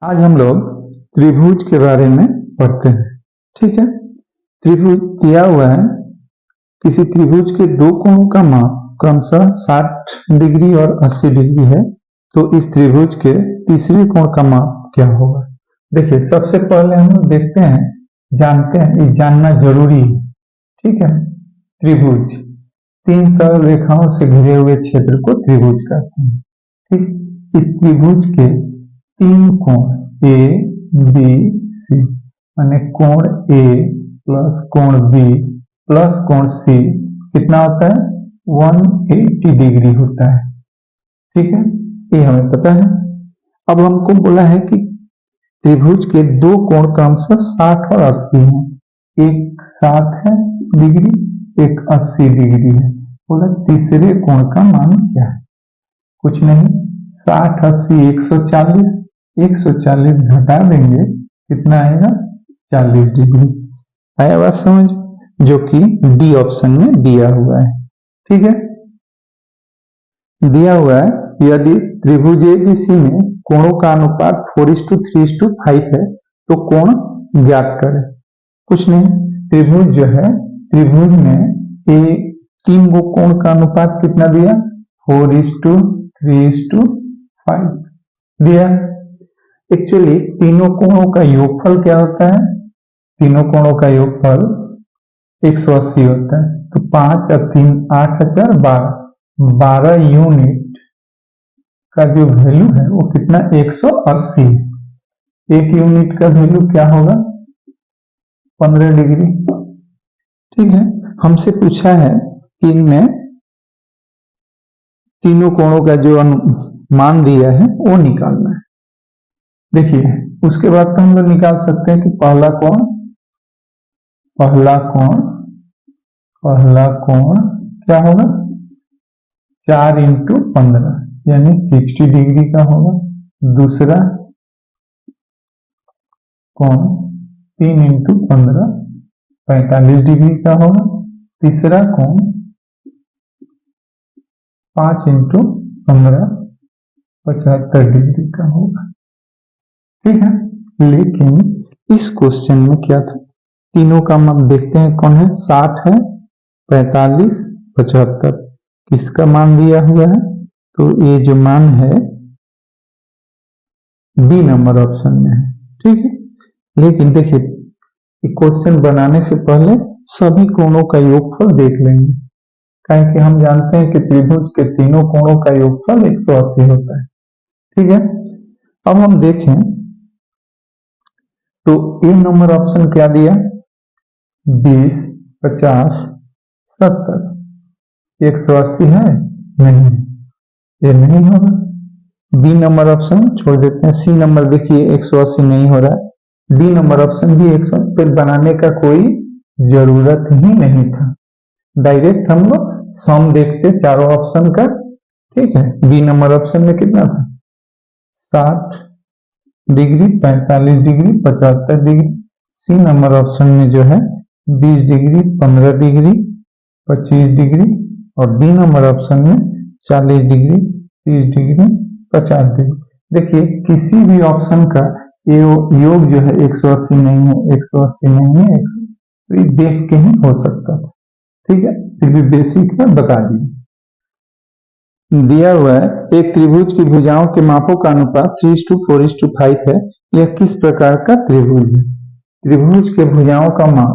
आज हम लोग त्रिभुज के बारे में पढ़ते हैं। ठीक है, त्रिभुज दिया हुआ है। किसी त्रिभुज के दो कोणों का माप क्रमशः 60 डिग्री और 80 डिग्री है, तो इस त्रिभुज के तीसरे कोण का माप क्या होगा? देखिए, सबसे पहले हम लोग देखते हैं, जानते हैं, ये जानना जरूरी है। ठीक है, त्रिभुज 3 सरल रेखाओं से घिरे हुए क्षेत्र को त्रिभुज कहते हैं। ठीक, इस त्रिभुज के 3 कोण ए बी सी, माने कोण ए प्लस कोण बी प्लस कोण सी कितना होता है? 180 डिग्री होता है। ठीक है, ये हमें पता है। अब हमको बोला है कि त्रिभुज के दो कोण क्रमशः 60 और 80 हैं। एक 60 है डिग्री, एक 80 डिग्री है। बोला तीसरे कोण का मान क्या है? कुछ नहीं, 60 80 140, 140 घटा देंगे, कितना आएगा? 40 डिग्री। आया बात समझ? जो कि डी ऑप्शन में दिया हुआ है। ठीक है, दिया हुआ है यदि त्रिभुज एबीसी में कोणों का अनुपात 4:3:5 है तो कोण ज्ञात करें। कुछ नहीं, त्रिभुज जो है, त्रिभुज में ए 3 गो कोण का अनुपात कितना दिया? 4:3:5 दिया। एक्चुअली तीनों कोणों का योगफल क्या होता है? तीनों कोणों का योगफल 180 होता है। तो 5 और 3 8 4 12 यूनिट का जो वैल्यू है वो कितना? 180 है। एक यूनिट का वैल्यू क्या होगा? 15 डिग्री। ठीक है, हमसे पूछा है कि इनमें तीनों कोणों का जो मान दिया है वो निकालना है। देखिए, उसके बाद तो हम लोग निकाल सकते हैं कि पहला कोण क्या होगा? 4 × 15 यानी 60 डिग्री का होगा। दूसरा कोण 3 × 15 45 डिग्री का होगा। तीसरा कोण 5 × 15 75 डिग्री का होगा। ठीक है, लेकिन इस क्वेश्चन में क्या था? तीनों का मान देखते हैं, कौन है? 60 है, 45 75। किसका मान दिया हुआ है? तो ये जो मान है बी नंबर ऑप्शन में है। ठीक है, लेकिन देखिए, क्वेश्चन बनाने से पहले सभी कोणों का योगफल देख लेंगे, काहे कि हम जानते हैं कि त्रिभुज के तीनों कोणों का योगफल 180 होता है। ठीक है, अब हम देखें तो ए नंबर ऑप्शन क्या दिया? 20 50 70। 180 है? नहीं, ये नहीं होगा। बी नंबर ऑप्शन छोड़ देते हैं। सी नंबर देखिए 180 नहीं हो रहा है। डी नंबर ऑप्शन भी 180 बनाने का कोई जरूरत ही नहीं था। डायरेक्ट हम लोग सम देखते चारों ऑप्शन का। ठीक है, बी नंबर ऑप्शन में कितना था? 60 degree 45 degree 75 degree. C number option में जो है 20 डिग्री 15 डिग्री 25 डिग्री, और डी नंबर ऑप्शन में 40 डिग्री 30 डिग्री 50 डिग्री। देखिए, किसी भी ऑप्शन का योग जो है 180 नहीं है, 180 नहीं है, 100, तो ये देख के ही हो सकता था। ठीक है, फिर भी बेसिक है, बता दिए। दिया हुआ है एक त्रिभुज की भुजाओं के मापों का अनुपात 3:4:5 है। यह किस प्रकार का त्रिभुज है? त्रिभुज के भुजाओं का माप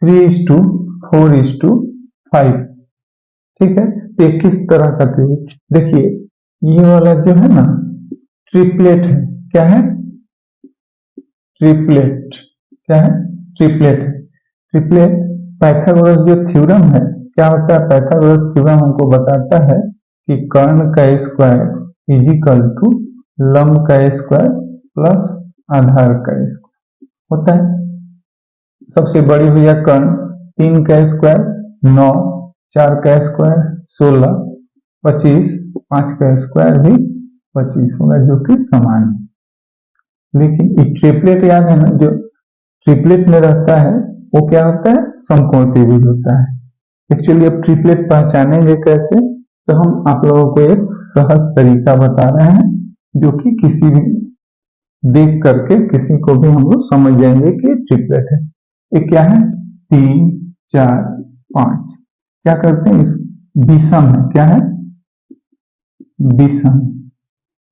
3:4:5। ठीक है, ये किस तरह का त्रिभुज? देखिए, ये वाला जो है ना, ट्रिपलेट है। क्या है? ट्रिपलेट। क्या है? ट्रिपलेट है। ट्रिपलेट पाइथागोरस जो थ्योरम है, क्या होता है? पाइथागोरस थ्योरम हमको बताता है कि कर्ण का स्क्वायर इज इक्वल टू लंब का स्क्वायर प्लस आधार का स्क्वायर होता है। सबसे बड़ी भुजा कर्ण 3 का स्क्वायर 9, 4 का स्क्वायर 16, 25, 5 का स्क्वायर भी 25 होगा, जो कि समान है। लेकिन ये ट्रिपलेट याद है ना, जो ट्रिपलेट में रहता है वो क्या होता है? समकोण त्रिभुज होता है। एक्चुअली अब ट्रिपलेट पहचानेंगे कैसे, तो हम आप लोगों को एक सहज तरीका बता रहे हैं, जो कि किसी भी देख करके किसी को भी हम लोग समझ जाएंगे कि ट्रिपलेट है। ये क्या है? 3 4 5। क्या करते हैं? इस विषम है। क्या है? विषम।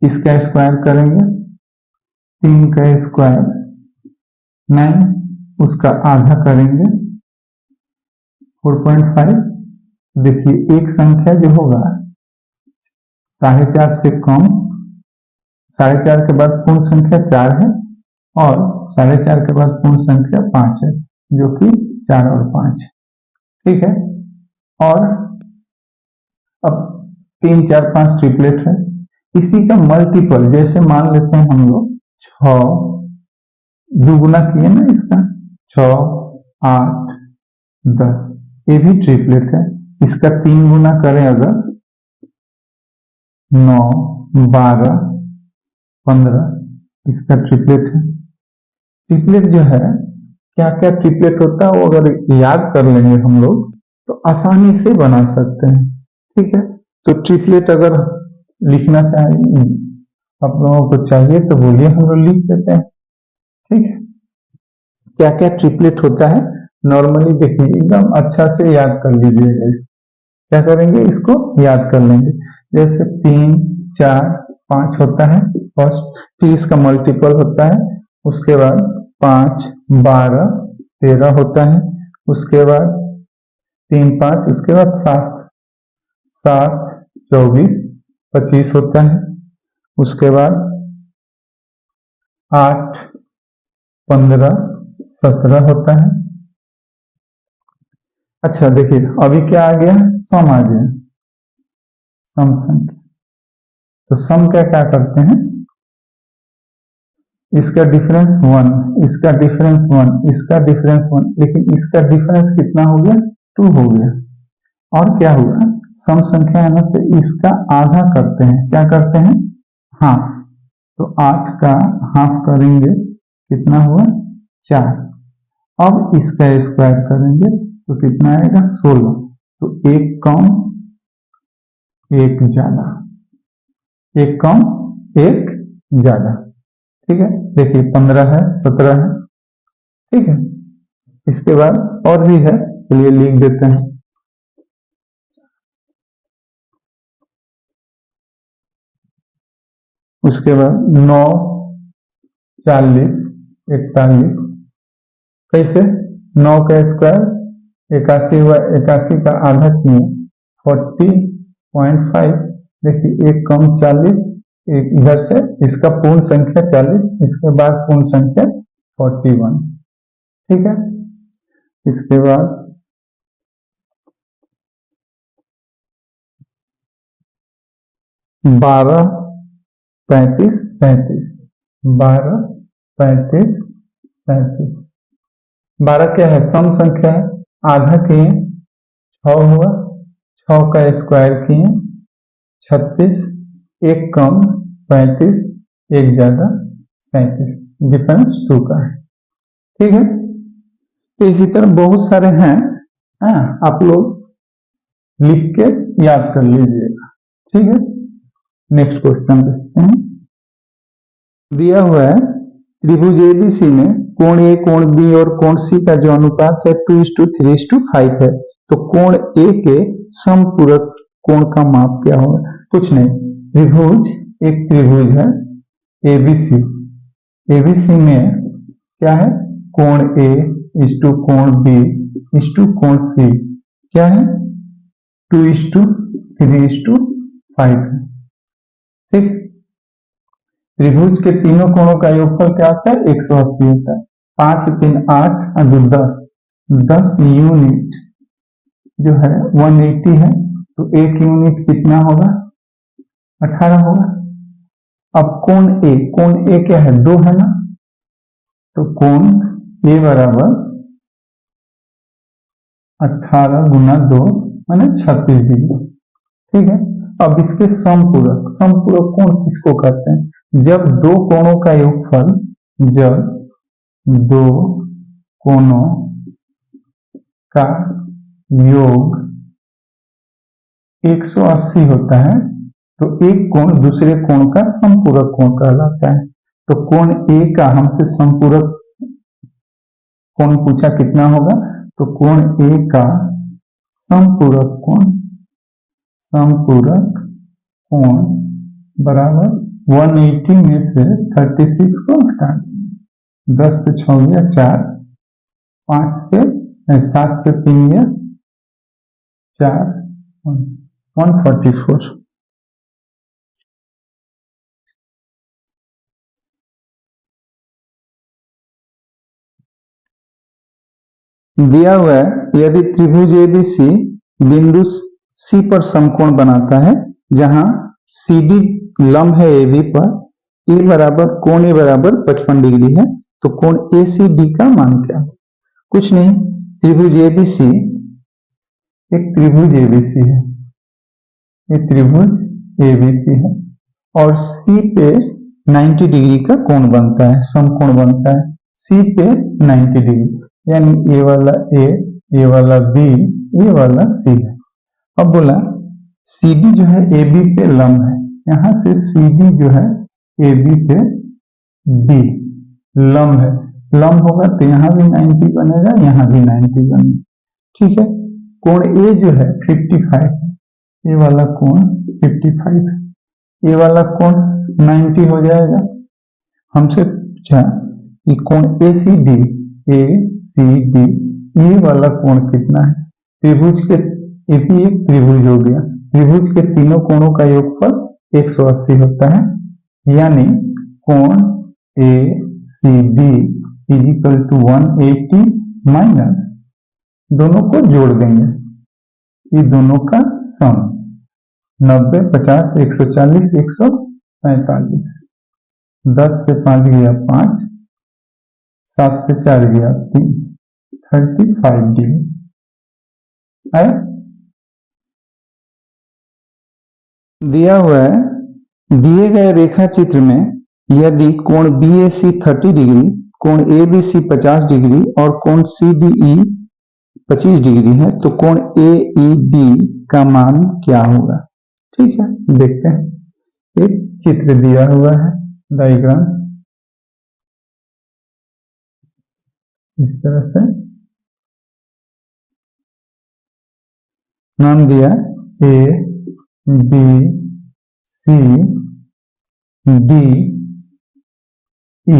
इसका स्क्वायर करेंगे, 3 का स्क्वायर 9, उसका आधा करेंगे 4.5। देखिए एक संख्या जो होगा 4.5 से कम, 4.5 के बाद पूर्ण संख्या 4 है और 4.5 के बाद पूर्ण संख्या 5 है, जो कि 4 और 5 है। ठीक है। और अब 3 4 5 ट्रिपलेट है। इसी का मल्टीपल, जैसे मान लेते हैं हम लोग 6 दुगुना किए ना इसका, 6 8 10, ये भी ट्रिपलेट है। इसका 3 गुना करें अगर 9 12 15, इसका ट्रिपलेट है। ट्रिपलेट जो है, क्या क्या ट्रिपलेट होता है वो अगर याद कर लेंगे हम लोग तो आसानी से बना सकते हैं। ठीक है। तो ट्रिपलेट अगर लिखना चाहिए आप लोगों को चाहिए तो बोलिए, हम लोग लिख देते हैं। ठीक है। क्या क्या ट्रिपलेट होता है नॉर्मली देखिए, एकदम अच्छा से याद कर लीजिएगा। इस क्या करेंगे? इसको याद कर लेंगे। जैसे 3 4 5 होता है फर्स्ट, फिर इसका मल्टीपल होता है, उसके बाद 5 12 13 होता है, उसके बाद 3 5, उसके बाद 7 7 24 25 होता है, उसके बाद 8 15 17 होता है। अच्छा देखिए अभी क्या आ गया? सम आ गया, सम संख्या। तो सम क्या क्या करते हैं? इसका डिफरेंस 1, इसका डिफरेंस 1, इसका डिफरेंस 1, लेकिन इसका डिफरेंस कितना हो गया? 2 हो गया। और क्या हुआ? सम संख्या है ना, तो इसका आधा करते हैं। क्या करते हैं? हाफ। तो 8 का हाफ करेंगे, कितना हुआ? 4। अब इसका स्क्वायर करेंगे तो कितना आएगा? 16। तो एक कम एक ज्यादा, एक कम एक ज्यादा। ठीक है। देखिए 15 है 17 है। ठीक है। इसके बाद और भी है, चलिए लिख देते हैं। उसके बाद 9 40 41। कैसे? 9 का स्क्वायर 81 हुआ, 81 का आधा किए 40.5। देखिए एक कम 40, एक इधर से इसका पूर्ण संख्या 40, इसके बाद पूर्ण संख्या 41। ठीक है। इसके बाद 12 35 37, 12 35 37। 12 क्या है? सम संख्या है, आधा किए 6 हुआ, 6 का स्क्वायर किए 36, एक कम 35, एक ज्यादा 37, डिफरेंस 2 का है। ठीक है। तो इसी तरह बहुत सारे हैं, आप लोग लिख के याद कर लीजिएगा। ठीक है। नेक्स्ट क्वेश्चन देखते हैं। दिया हुआ है त्रिभुज एबीसी में कोण ए, कोण बी और कोण सी का जो अनुपात है 2:3:5 है, तो कोण ए के समपूरक कोण का माप क्या होगा? कुछ नहीं, त्रिभुज, एक त्रिभुज है एबीसी, एबीसी में क्या है? कोण ए इस्टू कोण बी इस्टू कोण सी क्या है? 2:3:5 है। ठीक। त्रिभुज के तीनों कोणों का योगफल क्या होता है? 180 होता है। 5 3 8 और 2 10, 10 यूनिट जो है 180 है, तो एक यूनिट कितना होगा? 18 होगा। अब कोण ए, कोण ए क्या है? 2 है ना, तो कोण ए बराबर 18 गुना 2 माने 36 डिग्री। ठीक है। अब इसके समपूरक, समपूरक कोण किसको कहते हैं? जब दो कोणों का योगफल, जब दो कोणों का योग 180 होता है तो एक कोण दूसरे कोण का समपूरक कोण कहलाता है। तो कोण ए का हमसे समपूरक कोण पूछा कितना होगा, तो कोण ए का समपूरक कोण बराबर 180 में से 36 को हटा 10 से 6 गया 4, 5 से 7 से 3 गया 4, 144। दिया हुआ है यदि त्रिभुज एबीसी बिंदु सी पर समकोण बनाता है जहां CD लंब है AB पर, ए बराबर कोण ए बराबर 55 डिग्री है, तो कोण ACD का मान क्या है? कुछ नहीं, त्रिभुज एबीसी एक त्रिभुज एबीसी है, ये त्रिभुज एबीसी है और C पे 90 डिग्री का कोण बनता है, समकोण बनता है C पे 90 डिग्री, यानी ए वाला ए, ये वाला बी, ये वाला सी है। अब बोला CD जो है AB पे लंब है, यहां से CD जो है AB पे D लंब है, लंब होगा तो यहाँ भी 90 बनेगा, यहाँ भी 90 बनेगा, ठीक है। कोण A जो है 55 है, ये वाला कोण 55 है, ये वाला कोण 90 हो जाएगा। हमसे पूछा कि कोण ACD ये वाला कोण कितना है? त्रिभुज के ये भी एक त्रिभुज हो गया, त्रिभुज के तीनों कोणों का योगफल 180 होता है, यानी कोण ACD इजिकल टू 180 माइनस दोनों को जोड़ देंगे, ये दोनों का सम 90, 50, 140, 145, 10 से 5 गया 5, 7 से 4 गया 3, 35 डिग्री है। दिया हुआ है दिए गए रेखा चित्र में यदि कोण BAC 30 डिग्री, कोण ABC 50 डिग्री और कोण CDE 25 डिग्री है, तो कोण AED का मान क्या होगा? ठीक है, देखते हैं, एक चित्र दिया हुआ है, डायग्राम इस तरह से नाम दिया A B C D E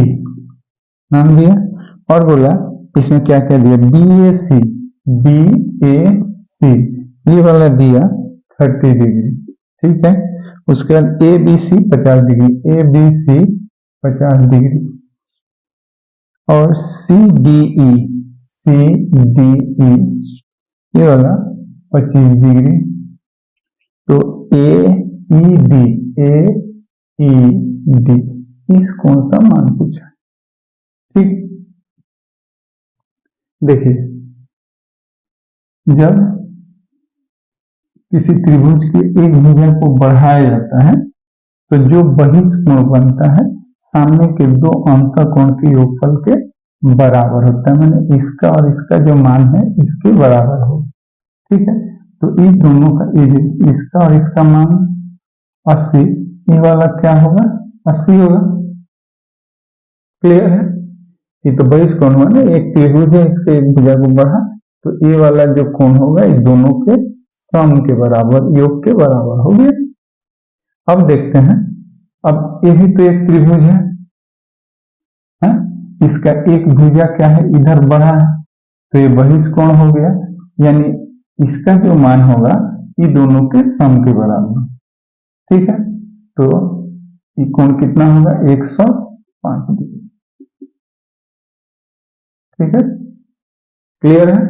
नाम दिया और बोला इसमें क्या क्या दिया, BAC ये वाला दिया 30 डिग्री, ठीक है। उसके बाद ABC 50 डिग्री, ABC 50 डिग्री और CDE ये वाला 25 डिग्री, तो AED इस कोण का मान पूछा, ठीक। देखिए जब किसी त्रिभुज के एक भुजा को बढ़ाया जाता है तो जो बहिष्कोण बनता है सामने के दो अंतःकोण के योगफल के बराबर होता है, मैंने इसका और इसका जो मान है इसके बराबर होगा, ठीक है। तो इन दोनों का इसका और इसका मान 80, ये वाला क्या होगा 80 होगा, क्लियर है। ये तो बहिष्कोण हुआ ना, एक त्रिभुज है इसके एक भुजा को बढ़ा तो ये वाला जो कोण होगा ये दोनों के सम के बराबर, योग के बराबर हो गया। अब देखते हैं, अब ये भी तो एक त्रिभुज है, इसका एक भुजा क्या है इधर बढ़ा है तो ये बहिष्कोण हो गया, यानी इसका जो मान होगा ये दोनों के सम के बराबर, ठीक है। तो ये कोण कितना होगा 105 डिग्री, ठीक है, क्लियर है।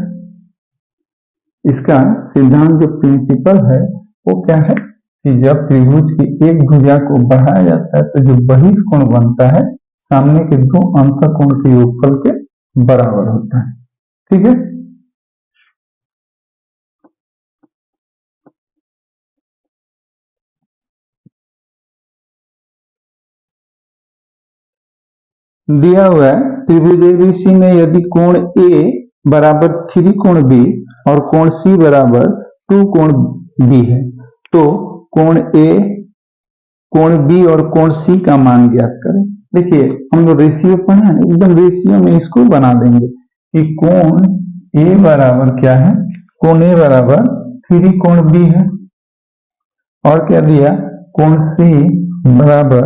इसका सिद्धांत जो प्रिंसिपल है वो क्या है कि जब त्रिभुज की एक भुजा को बढ़ाया जाता है तो जो बहिष्कोण बनता है सामने के दो अंतःकोण के योगफल के बराबर होता है, ठीक है। दिया हुआ है त्रिभुज ABC में यदि कोण A बराबर 3 कोण B और कोण C बराबर 2 कोण B है, तो कोण A, कोण B और कोण C का मान ज्ञात करें। देखिए हम लोग रेशियो पढ़े हैं, एकदम रेशियो में इसको बना देंगे कि कोण ए बराबर क्या है, कोण ए बराबर 3 कोण बी है, और क्या दिया, कोण सी बराबर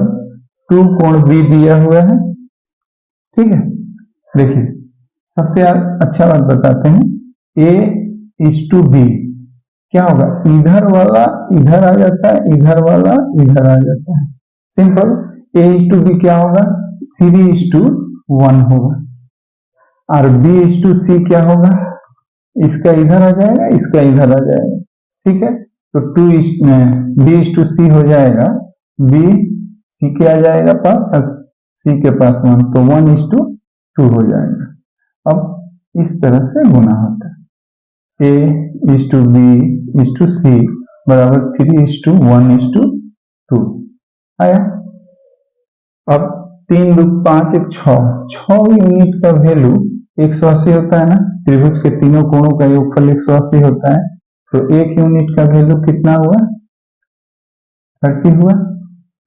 2 कोण बी दिया हुआ है। ठीक है, देखिए सबसे अच्छा बात बताते हैं, ए इज टू बी क्या होगा, इधर वाला इधर आ जाता है, इधर वाला इधर आ जाता है, simple. A is to B क्या होगा, 3 इज टू 1 होगा, और बी इज टू सी क्या होगा, इसका इधर आ जाएगा, इसका इधर आ जाएगा। ठीक है, तो बी इज टू सी हो जाएगा, बी सी के आ जाएगा पास, और सी के पास 1, तो 1 इज टू 2 हो जाएगा। अब इस तरह से गुना होता है, a is to b is to c बराबर 3 इज टू 1 इज टू 2 आया। अब 3 2 5 1 6 यूनिट का वैल्यू 180 होता है ना, त्रिभुज के तीनों कोणों का योगफल 180 होता है, तो एक यूनिट का वैल्यू कितना हुआ, 30 हुआ।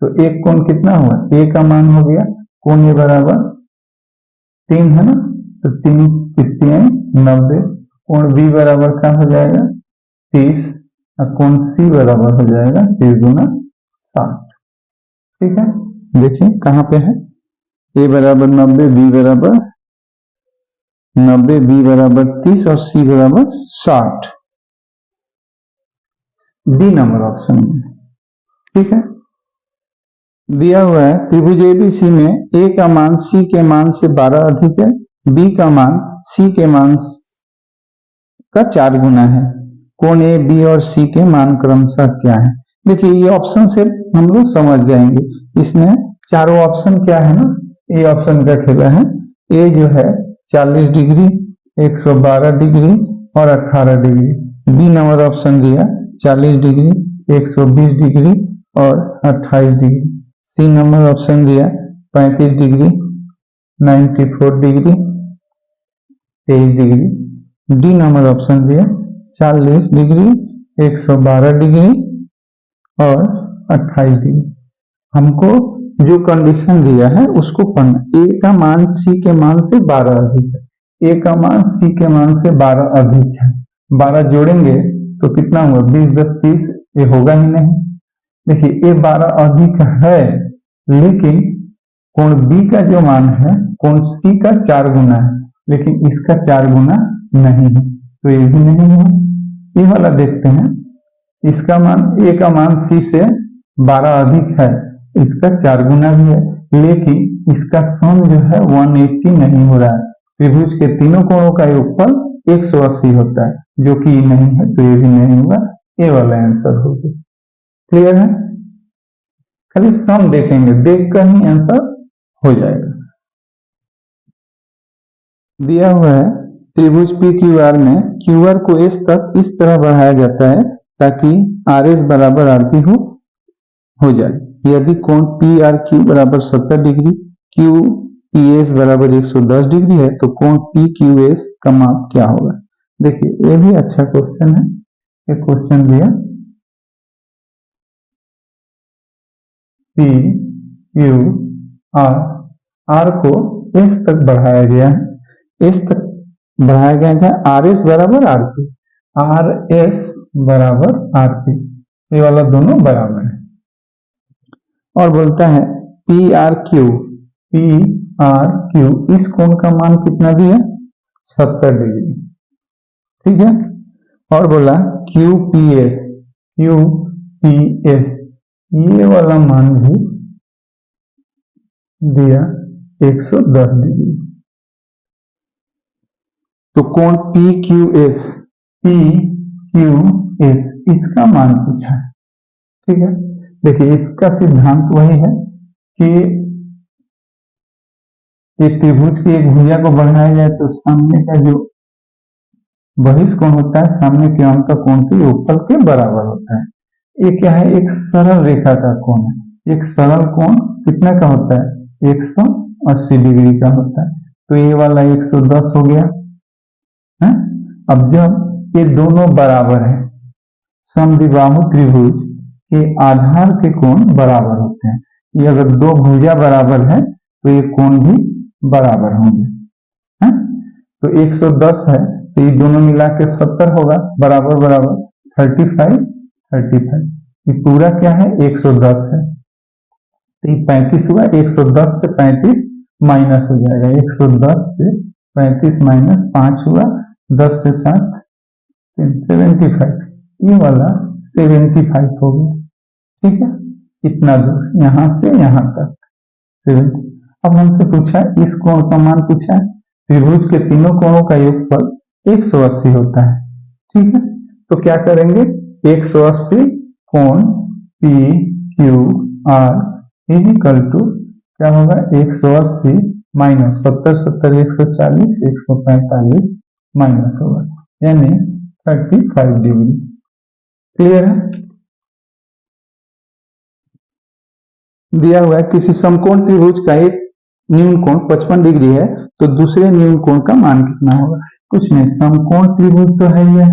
तो एक कोण कितना हुआ, ए का मान हो गया, कोण ए बराबर 3 है ना, तो 3 किस्तें 90, कोण बी बराबर क्या हो जाएगा 30, और कोण सी बराबर हो जाएगा 30 गुना 60। ठीक है, देखिए कहां पे है, ए बराबर 90, बी बराबर 90, बी बराबर 30 और सी बराबर 60, डी नंबर ऑप्शन में। ठीक है, दिया हुआ है त्रिभुज एबीसी में ए का मान सी के मान से 12 अधिक है, बी का मान सी के मान का 4 गुना है, कोण ए बी और सी के मान क्रमशः क्या है। देखिए ये ऑप्शन से हम लोग समझ जाएंगे, इसमें चारों ऑप्शन क्या है ना, ए ऑप्शन का खेला है, ए जो है 40 डिग्री, 112 डिग्री और 18 डिग्री, बी नंबर ऑप्शन दिया 40 डिग्री, 120 डिग्री और 28 डिग्री, सी नंबर ऑप्शन दिया 35 degree, 94 degree, 23 degree, D number option दिया 40 डिग्री, 112 डिग्री और 28 डिग्री। हमको जो कंडीशन दिया है उसको पढ़ना, ए का मान सी के मान से 12 अधिक है, ए का मान सी के मान से 12 अधिक है, 12 जोड़ेंगे तो कितना हुआ 20 10 30, ये होगा ही नहीं। देखिए ए 12 अधिक है, लेकिन कोण बी का जो मान है कोण सी का 4 गुना है, लेकिन इसका 4 गुना नहीं है, तो ये भी नहीं हुआ। ये वाला देखते हैं, इसका मान ए का मान सी से 12 अधिक है, इसका 4 गुना भी है, लेकिन इसका सम जो है 180 नहीं हो रहा है। त्रिभुज के तीनों कोणों का योगफल 180 होता है, जो कि नहीं है, तो ये भी नहीं होगा, ए वाला आंसर हो गया। क्लियर है, खाली सम देखेंगे, देखकर ही आंसर हो जाएगा। दिया हुआ है त्रिभुज पी क्यू आर में क्यू आर को एस तक इस तरह बढ़ाया जाता है ताकि आर एस बराबर आर पी हो जाए। यदि कोण पी आर क्यू बराबर 70 डिग्री, क्यू पी एस बराबर 110 डिग्री है, तो कोण पी क्यू एस का माप क्या होगा। देखिए ये भी अच्छा क्वेश्चन है, एक क्वेश्चन दिया पी क्यू आर, आर को एस तक बढ़ाया गया है, एस तक बढ़ाया गया है, आर एस बराबर आर पी, आर एस बराबर आर पी, ये वाला दोनों बराबर है। और बोलता है पी आर क्यू इस कोण का मान कितना दिया 70 डिग्री। ठीक है, और बोला क्यू पी एस ये वाला मान भी दिया 110 डिग्री। तो कोण पी क्यू एस इसका मान पूछा है। ठीक है, देखिए इसका सिद्धांत वही है कि एक त्रिभुज की एक भुजा को बढ़ाया जाए तो सामने का जो बहिष्ठ कोण होता है सामने के अंत का कोण के योगफल के बराबर होता है। ये क्या है, एक सरल रेखा का कोण है, एक सरल कोण कितना का होता है 180 डिग्री का होता है, तो ये वाला 110 हो गया है? अब जब ये दोनों बराबर है, समद्विबाहु त्रिभुज के आधार के कोण बराबर होते हैं। ये अगर दो भुजा बराबर है तो ये कोण भी बराबर होंगे, है? तो 110 है तो ये दोनों मिला के 70 होगा, बराबर बराबर 35 35। ये पूरा क्या है 110 है तो ये 35 हुआ, 110 से 35 माइनस हो जाएगा, 110 से 35 माइनस 5 हुआ, 10 से 7 75, ये वाला 75 हो गया। ठीक है, इतना दूर यहां से यहां तक 70। अब हमसे पूछा इस कोण का मान पूछा है, त्रिभुज के तीनों कोणों का योगफल 180 होता है। ठीक है, तो क्या करेंगे 180 कोण P Q R equal to क्या होगा 180 माइनस 70 70 140 145 माइनस होगा, यानी 35 डिग्री। क्लियर है? दिया हुआ है किसी समकोण त्रिभुज का एक न्यून कोण 55 डिग्री है तो दूसरे न्यून कोण का मान कितना होगा? कुछ नहीं, समकोण त्रिभुज तो है ही है,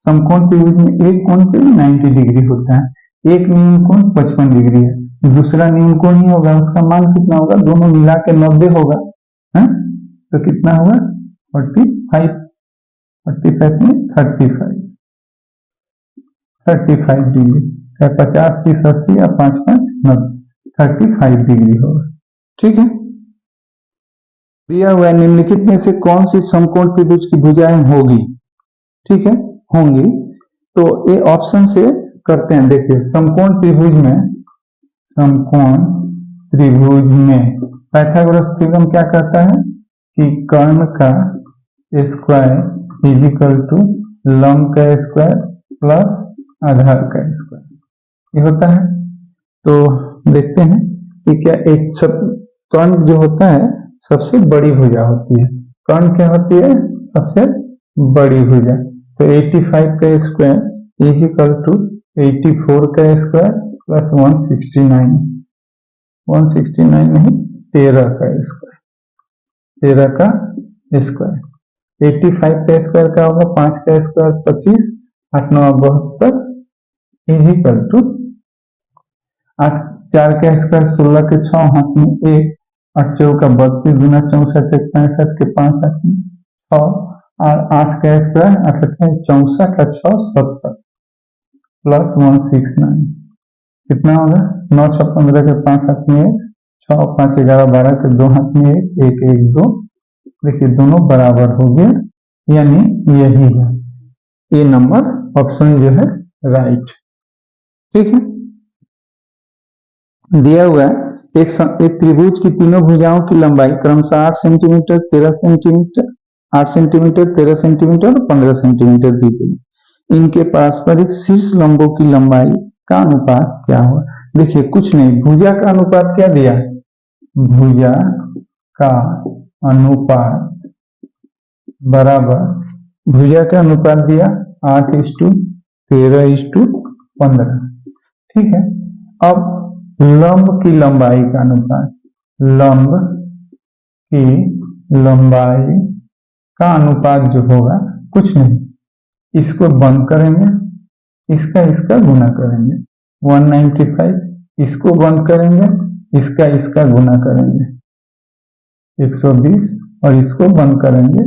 समकोण त्रिभुज में एक कोण पे 90 डिग्री होता है, एक न्यून कोण 55 डिग्री है, दूसरा न्यून कोण ही होगा, उसका मान कितना होगा? दोनों मिला के 90 होगा, है? तो कितना होगा 45 45 में 35 डिग्री, 50 30 80 या 5 5 90, 35 डिग्री होगा। ठीक है, दिया हुआ निम्नलिखित में से कौन सी समकोण त्रिभुज की भुजाएं होगी? ठीक है, होंगी, तो ये ऑप्शन से करते हैं। देखिए समकोण त्रिभुज में पाइथागोरस थ्योरम क्या कहता है कि कर्ण का स्क्वायर इज इक्वल टू लंब का स्क्वायर प्लस आधार का स्क्वायर, ये होता है। तो देखते हैं कि क्या एक सब कर्ण जो होता है सबसे बड़ी भुजा होती है, कर्ण क्या होती है? सबसे बड़ी भुजा। तो 85 का स्क्वायर इज इक्वल टू 84 का स्क्वायर प्लस 169 नहीं 13 का स्क्वायर, 13 का स्क्वायर। 85 का स्क्वायर क्या होगा? 5 का स्क्वायर 25, 8 9 72 इज इक्वल टू 8 4 का स्क्वायर 16 के 6 हाथ में 1, 8 चौका 32 गुना 64 65 के 5 हाथ में 6 और 8 का स्क्वायर 8 64 का 6 70 प्लस 169 कितना होगा? 9 6 15 के 5 हाथ में 1, 6 5 11 12 के 2 हाथ में 1 1 1 2, देखिए दोनों बराबर हो गए, यानी यही है ये नंबर, ऑप्शन जो है राइट। ठीक है, दिया हुआ है एक त्रिभुज की तीनों भुजाओं की लंबाई क्रमशः 8 सेंटीमीटर 13 सेंटीमीटर 8 सेंटीमीटर 13 सेंटीमीटर और 15 सेंटीमीटर दी गई, इनके पारस्परिक शीर्ष लंबों की लंबाई का अनुपात क्या हुआ? देखिए कुछ नहीं, भुजा का अनुपात क्या दिया? भुजा का अनुपात बराबर, भुजा का अनुपात दिया 8:13:15। ठीक है, अब लंब की लंबाई का अनुपात, लंब की लंबाई का अनुपात जो होगा कुछ नहीं, इसको बंद करेंगे, इसका गुना करेंगे, 195, इसको बंद करेंगे, इसका गुना करेंगे 120 और इसको बंद करेंगे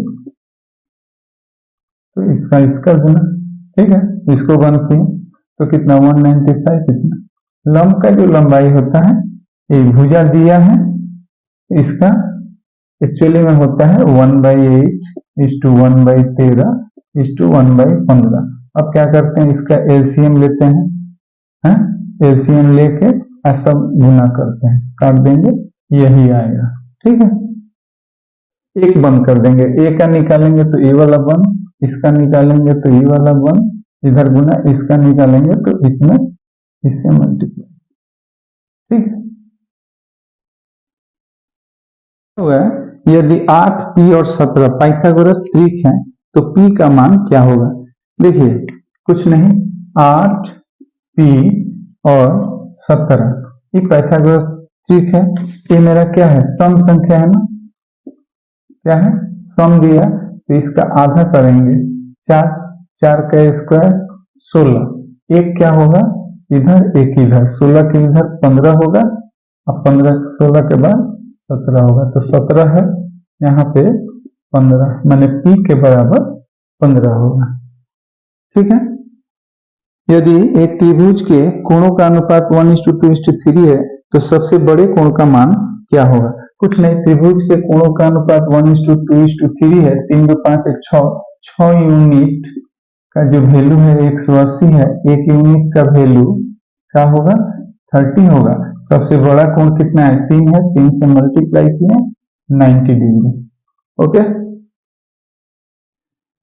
तो इसका गुना। ठीक है, इसको बंद किए तो कितना 195, कितना लंब का जो लंबाई होता है, ये भुजा दिया है, इसका एक्चुअली में होता है 1/8:1/13:1/15। अब क्या करते हैं, इसका एलसीएम लेते हैं, एलसीएम लेके ऐसा गुना करते हैं, काट देंगे, यही आएगा। ठीक है, एक बंद कर देंगे, ए का निकालेंगे तो ए वाला बंद, इसका निकालेंगे तो ये वाला बंद, इधर गुना, इसका निकालेंगे तो इसमें इससे मल्टीप्लाई। ठीक है, यदि 8 P और 17 पाइथागोरस त्रिक है तो P का मान क्या होगा? देखिए कुछ नहीं, 8 P और 17 ये पाइथागोरस त्रिक है, ये मेरा क्या है? सम संख्या है ना, क्या है? सम दिया तो इसका आधा करेंगे, 4 4 का स्क्वायर 16, एक क्या होगा इधर एक इधर, 16 के इधर 15 होगा और 15 16 के बाद 17 होगा, तो 17 है, यहाँ पे 15, माने P के बराबर 15 होगा। ठीक है। यदि एक त्रिभुज के कोणों का अनुपात 1:2:3 है तो सबसे बड़े कोण का मान क्या होगा? कुछ नहीं, त्रिभुज के कोणों का अनुपात 1:2:3 है, 3 2 5 1 6, 6 यूनिट का जो वैल्यू है 180 है, 1 यूनिट का वैल्यू क्या होगा? 30 होगा। सबसे बड़ा कोण कितना है? 3 है, 3 से मल्टीप्लाई किए 90 डिग्री। ओके,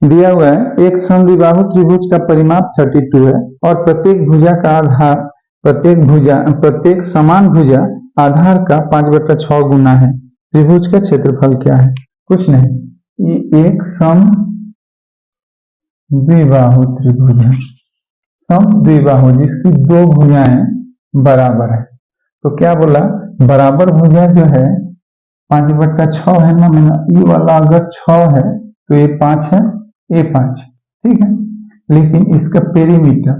दिया हुआ है एक समद्विबाहु त्रिभुज का परिमाप 32 है और प्रत्येक भुजा का आधार प्रत्येक समान भुजा आधार का 5/6 गुना है। त्रिभुज का क्षेत्रफल क्या है? कुछ नहीं, ये एक समद्विबाहु त्रिभुज है, समद्विबाहु जिसकी दो भुजाएं बराबर है। तो क्या बोला? बराबर भुजा जो है 5/6 है ना, मैंने ये वाला अगर 6 है तो ये 5 है, ये 5, ठीक है। लेकिन इसका पेरीमीटर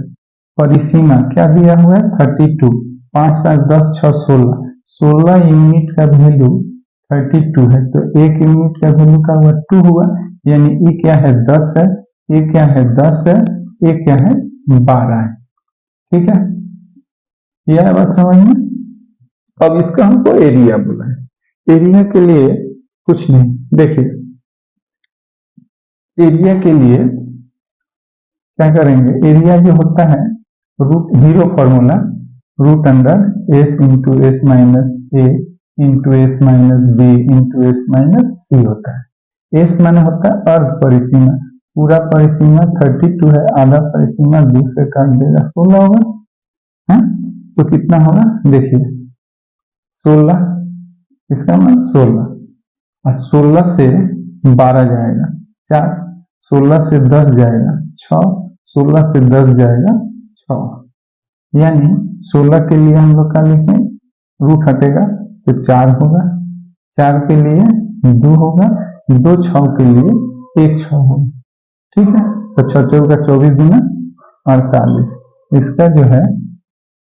परिसीमा क्या दिया हुआ है? 32, 5 5 10 6 16, 16 यूनिट का वैल्यू 32 है, तो 1 यूनिट का वैल्यू का हुआ 2 हुआ, यानी ये क्या है? 10 है, ये क्या है? 10 है, ये क्या है? 12 है। ठीक है, यह बात समझ में। अब इसका हमको एरिया बोला है। एरिया के लिए कुछ नहीं, देखिए एरिया के लिए क्या करेंगे? एरिया जो होता है root hero formula, root under s into s minus a into s minus b into s minus c होता है। एस माने होता है अर्ध परिसीमा, पूरा परिसीमा 32 है, आधा परिसीमा 2 से काट देगा 16 होगा, है? तो कितना होगा? देखिए 16, इसका मतलब 16, और 16 से 12 जाएगा 4, 16 से 10 जाएगा 6, 16 से 10 जाएगा 6, यानी 16 के लिए हम लोग का लिखें, रूट हटेगा तो 4 होगा, 4 के लिए 2 होगा, 2 6 के लिए 1 6 होगा। ठीक है, तो 6 4 का 24 गुना 48, इसका जो है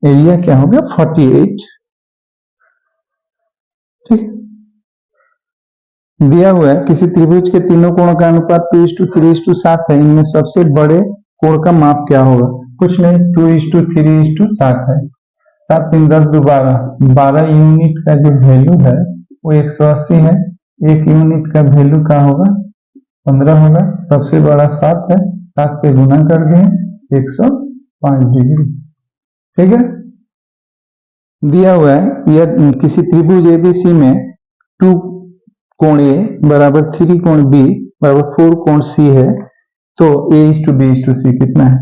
एरिया क्या होगा? 48। ठीक, दिया हुआ है किसी त्रिभुज के तीनों कोणों का अनुपात 2:3:7 है, इनमें सबसे बड़े कोण का माप क्या होगा? कुछ नहीं, 2:3:7 है, 7 3 10 2 12, 12 यूनिट का जो वैल्यू है वो 180 है, 1 यूनिट का वैल्यू क्या होगा? 15 होगा। सबसे बड़ा 7 है, 7 से गुना कर दें 105 डिग्री। ठीक है, दिया हुआ है यह किसी त्रिभुज एबीसी में 2 कोण ए बराबर 3 कोण बी बराबर 4 कोण सी है, तो A:B:C कितना है?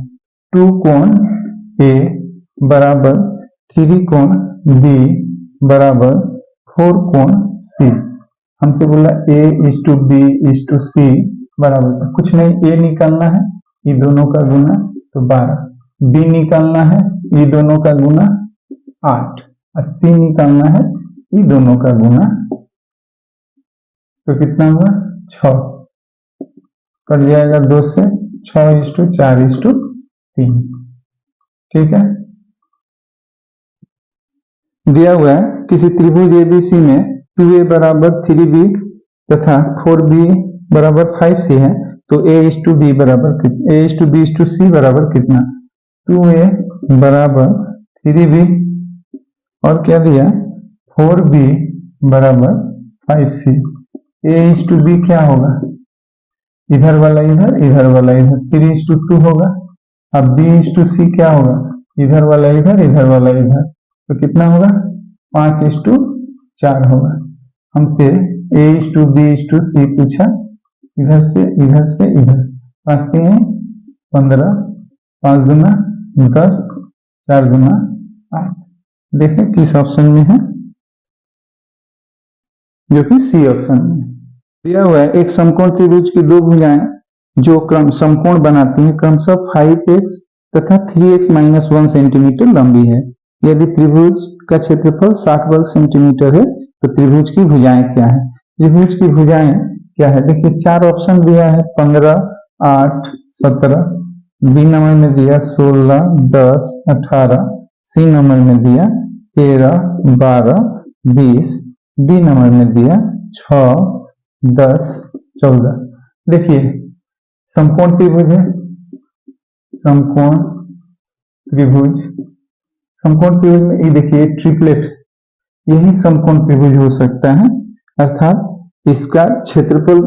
2 कोण ए बराबर 3 कोण बी बराबर 4 कोण सी। हमसे बोला A:B:C बराबर, कुछ नहीं, A निकालना है, ये दोनों का गुना तो 12, B निकालना है, ये दोनों का गुना 8, और C निकालना है, ये दोनों का गुना, तो कितना हुआ? 6, कट जाएगा 2 से, 6:4:3। ठीक है, दिया हुआ है किसी त्रिभुज एबीसी में 2a बराबर 3b तथा 4b बराबर 5c है, तो A:B बराबर A:B:C बराबर कितना? 2a बराबर 3b और क्या दिया? 4b बराबर 5c। A:B क्या होगा? इधर वाला इधर, इधर वाला इधर, 3:2 होगा। अब B:C क्या होगा? इधर वाला इधर, इधर वाला इधर, तो कितना होगा? 5:4 होगा। हमसे A:B:C पूछा, इधर से इधर से इधर से, 5 3 15, 5 गुना 10, 4 गुना 8। देखें किस ऑप्शन में है, जो कि सी ऑप्शन में है। दिया हुआ है एक समकोण त्रिभुज की दो भुजाएं जो क्रम समकोण बनाती हैं क्रमशः 5x तथा 3x - 1 सेंटीमीटर लंबी है। यदि त्रिभुज का क्षेत्रफल 60 वर्ग सेंटीमीटर है तो त्रिभुज की भुजाएं क्या है? त्रिभुज की भुजाएं क्या है? देखिए 4 ऑप्शन दिया है, 15 8 17, बी नंबर में दिया 16 10 18, सी नंबर में दिया 13 12 20 बी नंबर में दिया 6, 10, 14। देखिए समकोण त्रिभुज है, समकोण त्रिभुज, समकोण त्रिभुज में ये देखिए ट्रिपलेट, यही समकोण त्रिभुज हो सकता है, अर्थात इसका क्षेत्रफल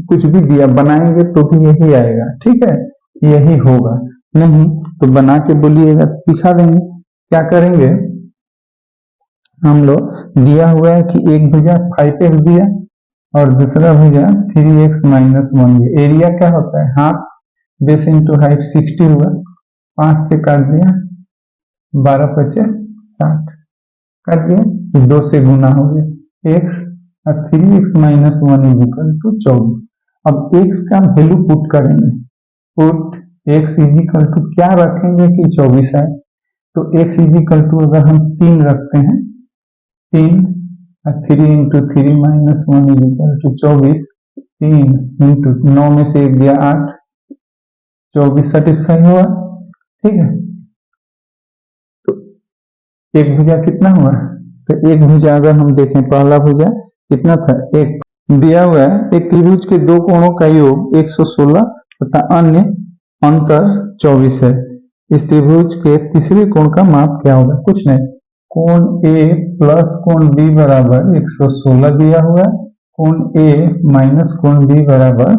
कुछ भी दिया बनाएंगे तो भी यही आएगा, ठीक है, यही होगा, नहीं तो बना के बोलिएगा तो दिखा देंगे। क्या करेंगे हम लोग, दिया हुआ है कि एक भुजा 5x दिया और दूसरा भुजा 3x - 1 दिया। एरिया क्या होता है, हाफ बेस इंटू हाइट 60 हुआ, 5 से काट दिया, 12 बचे 60 काट दिया, 2 से गुना हो गया x और 3x - 1 = 24। अब x का वैल्यू पुट करेंगे, पुट x = क्या रखेंगे कि 24 आए, तो x = अगर हम 3 रखते हैं, 3 और 3 × 3 - 1 = 24, 3 × 9 में से 1 गया 8, 24 सेटिस्फाई हुआ, ठीक है। तो एक भुजा कितना हुआ, तो एक भुजा अगर हम देखें, पहला भुजा कितना था, एक दिया हुआ है, एक त्रिभुज के दो कोणों का योग 116 तथा अन्य अंतर 24 है। इस त्रिभुज के तीसरे कोण का माप क्या होगा, कुछ नहीं, कोण A प्लस कोण B बराबर 116 दिया हुआ है, कोण A माइनस कोण B बराबर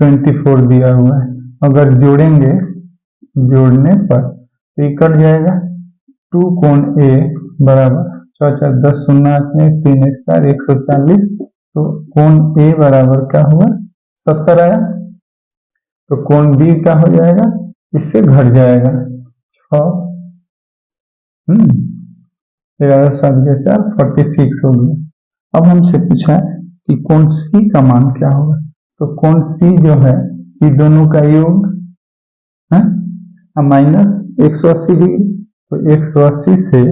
24 दिया हुआ है। अगर जोड़ेंगे, जोड़ने पर तो ये कट जाएगा, 2 कोण A बराबर 4 4 10 0 8 में 3 1 4 140, तो कोण A बराबर क्या हुआ 70 आया, तो कोण B क्या हो जाएगा, इससे घट जाएगा 6, 11 7 4 46 हो गया। अब हमसे पूछा कि कोण C का मान क्या होगा, तो कोण C जो है ये दोनों का योग है माइनस 180 डिग्री, तो 180 से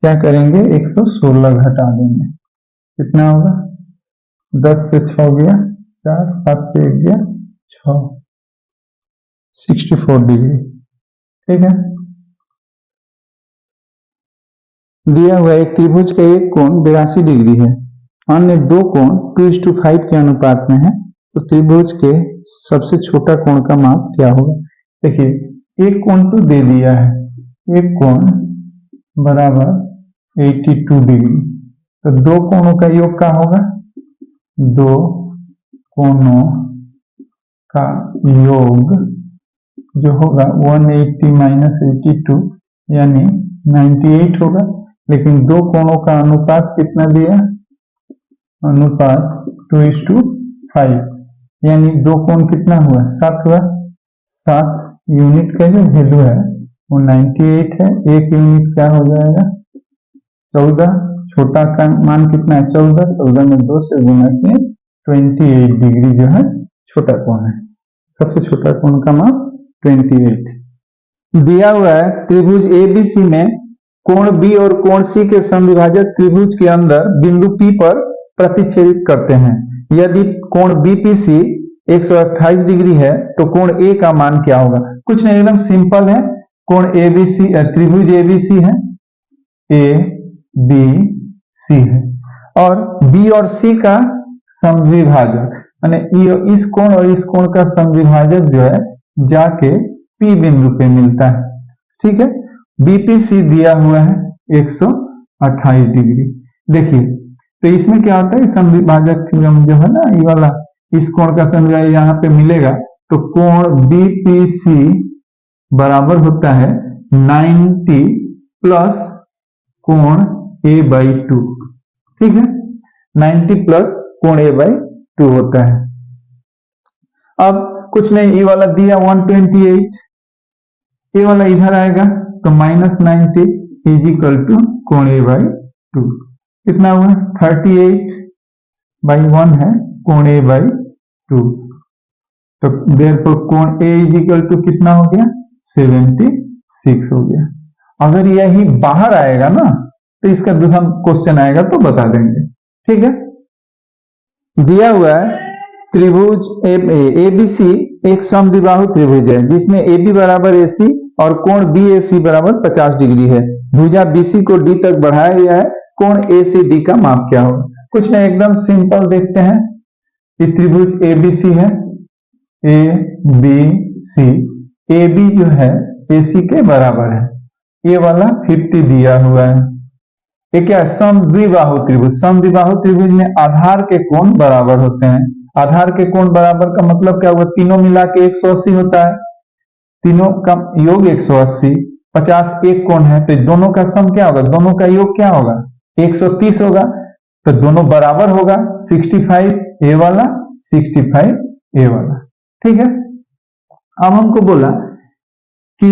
क्या करेंगे 116 घटा देंगे, कितना होगा, 10 से 6 गया 4, 7 से 1 गया 6, 64 डिग्री, ठीक है। दिया हुआ एक त्रिभुज का एक कोण 82 डिग्री है, अन्य दो कोण 2:5 के अनुपात में है, तो त्रिभुज के सबसे छोटा कोण का माप क्या होगा। देखिए एक कोण तो दे दिया है, एक कोण बराबर 82 डिग्री, तो दो कोणों का योग क्या होगा, दो कोणों का योग जो होगा 180 - 82 यानी 98 होगा, लेकिन दो कोणों का अनुपात कितना दिया, अनुपात 2:5, यानी दो कोण कितना हुआ 7 हुआ, 7 यूनिट का जो वैल्यू है वो 98 है, एक यूनिट क्या हो जाएगा 14, छोटा का मान कितना है 14, 14 में 2 से गुना किए 28 डिग्री जो है छोटा कोण है, सबसे छोटा कोण का मान 28। दिया हुआ है त्रिभुज ABC में कोण B और कोण C के समविभाजक त्रिभुज के अंदर बिंदु P पर प्रतिच्छेदित करते हैं। यदि कोण BPC 128 डिग्री है तो कोण A का मान क्या होगा, कुछ नहीं, एकदम सिंपल है, कोण ABC त्रिभुज ABC है, ABC है, और B और C का समविभाजक यानी इस कोण और इस कोण का समविभाजक जो है जाके P बिंदु पे मिलता है, ठीक है। BPC दिया हुआ है 128 डिग्री। देखिए तो इसमें क्या होता है, समविभाजक जो है ना ये वाला, इस कोण का समविभाजक यहाँ पे मिलेगा, तो कोण BPC बराबर होता है 90 प्लस कोण A/2, ठीक है, 90 प्लस कोण A/2 होता है। अब कुछ नहीं, ये वाला दिया 128, ये वाला इधर आएगा तो -90 = कोण A/2, कितना हुआ 38/1 है कोण A/2, तो देयरफॉर कोण A = कितना हो गया 76 हो गया। अगर यही बाहर आएगा ना तो इसका दूसरा क्वेश्चन आएगा तो बता देंगे, ठीक है। दिया हुआ है त्रिभुज ABC एक समद्विबाहु त्रिभुज है जिसमें AB बराबर AC और कोण BAC बराबर 50 डिग्री है। भुजा BC को D तक बढ़ाया गया है कोण ACD का माप क्या होगा? कुछ नहीं, एकदम सिंपल देखते हैं। ये त्रिभुज ABC है, ABC, AB जो है AC के बराबर है, ये वाला 50 दिया हुआ है। ये क्या है? समद्विबाहु त्रिभुज। समद्विबाहु त्रिभुज में आधार के कोण बराबर होते हैं। आधार के कोण बराबर का मतलब क्या हुआ? तीनों मिला के 180 होता है, तीनों का योग 180, 50 एक कोण है, तो दोनों का सम क्या होगा? दोनों का योग क्या होगा? 130 होगा, तो दोनों बराबर होगा, 65 ए वाला 65 ए वाला। ठीक है, अब हमको बोला कि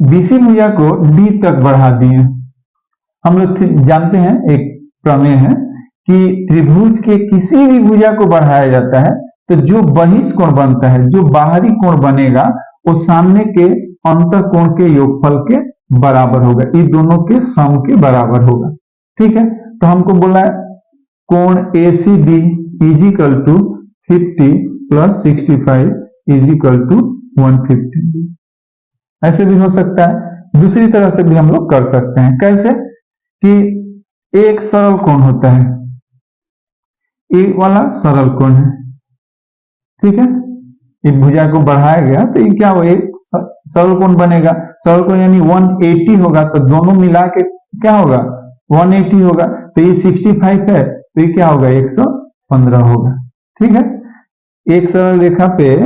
BC भुजा को D तक बढ़ा दिए। हम लोग जानते हैं, एक प्रमेय है कि त्रिभुज के किसी भी भुजा को बढ़ाया जाता है तो जो बहिष्कोण बनता है, जो बाहरी कोण बनेगा, वो सामने के अंतःकोण के योगफल के बराबर होगा, ये दोनों के सम के बराबर होगा। ठीक है, तो हमको बोला है कोण ACD is equal to 50 plus 65 is equal to 150। ऐसे भी हो सकता है, दूसरी तरह से भी हम लोग कर सकते हैं। कैसे? कि एक सरल कोण होता है, एक वाला सरल कोण है, ठीक है, एक भुजा को बढ़ाया गया तो ये क्या हो? एक सरल कोण बनेगा। सरल कोण यानी 180 होगा, तो दोनों मिला के क्या होगा? 180 होगा। तो ये 65 है, तो ये क्या होगा? 115 होगा। ठीक है, एक सरल रेखा पे